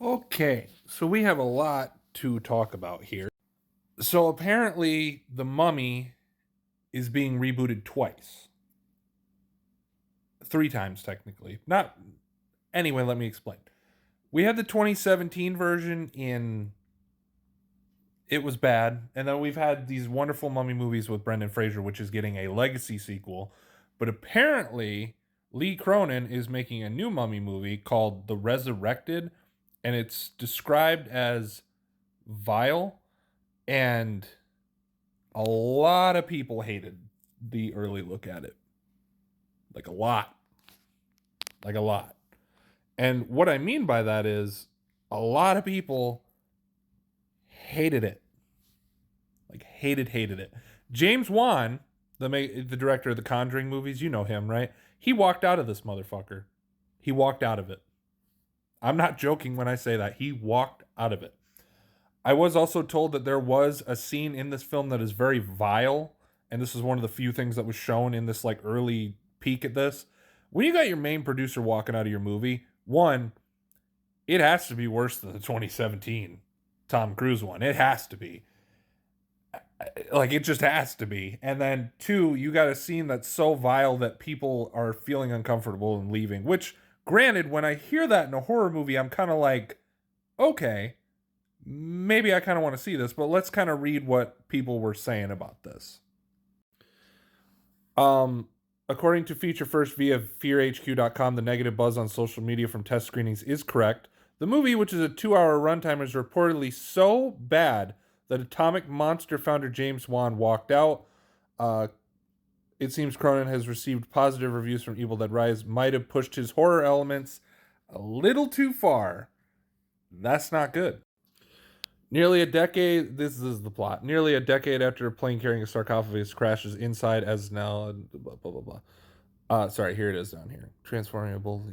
Okay, so we have a lot to talk about here. So apparently, The Mummy is being rebooted twice. Three times, technically. Not. Anyway, let me explain. We had the 2017 version in. It was bad. And then we've had these wonderful Mummy movies with Brendan Fraser, which is getting a legacy sequel. But apparently, Lee Cronin is making a new Mummy movie called The Resurrected. And it's described as vile. And a lot of people hated the early look at it. Like a lot. Like a lot. And what I mean by that is a lot of people hated it. Like hated it. James Wan, the director of the Conjuring movies, you know him, right? He walked out of this motherfucker. He walked out of it. I'm not joking when I say that. He walked out of it. I was also told that there was a scene in this film that is very vile, and this is one of the few things that was shown in this like early peek at this. When you got your main producer walking out of your movie, one, it has to be worse than the 2017 Tom Cruise one. It has to be. Like it just has to be. And then two, you got a scene that's so vile that people are feeling uncomfortable and leaving, which granted, when I hear that in a horror movie, I'm kind of like, okay, maybe I kind of want to see this, but let's kind of read what people were saying about this. Um, According to Feature First via fearhq.com, the negative buzz on social media from test screenings is correct. The movie, which is a 2-hour runtime, is reportedly so bad that Atomic Monster founder James Wan walked out. It seems Cronin has received positive reviews from Evil Dead Rise, might have pushed his horror elements a little too far. That's not good. Nearly a decade. This is the plot. Nearly a decade after a plane carrying a sarcophagus crashes inside as now. Blah blah blah blah. Sorry, here it is down here. Transforming a bull.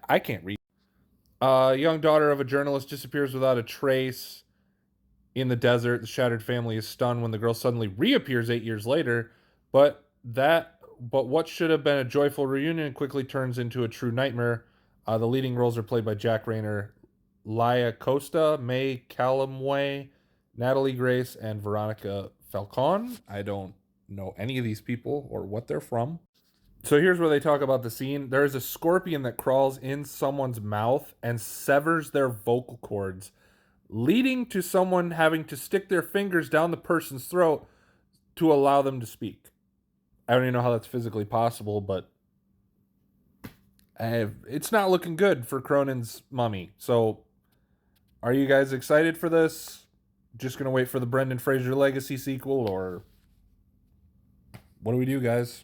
I can't read. Young daughter of a journalist disappears without a trace in the desert. The shattered family is stunned when the girl suddenly reappears 8 years later. But what should have been a joyful reunion quickly turns into a true nightmare. The leading roles are played by Jack Rayner, Laia Costa, May Callumway, Natalie Grace, and Veronica Falcon. I don't know any of these people or what they're from. So here's where they talk about the scene. There is a scorpion that crawls in someone's mouth and severs their vocal cords, leading to someone having to stick their fingers down the person's throat to allow them to speak. I don't even know how that's physically possible, but it's not looking good for Cronin's Mummy. So, are you guys excited for this? Just gonna wait for the Brendan Fraser Legacy sequel, or what do we do, guys?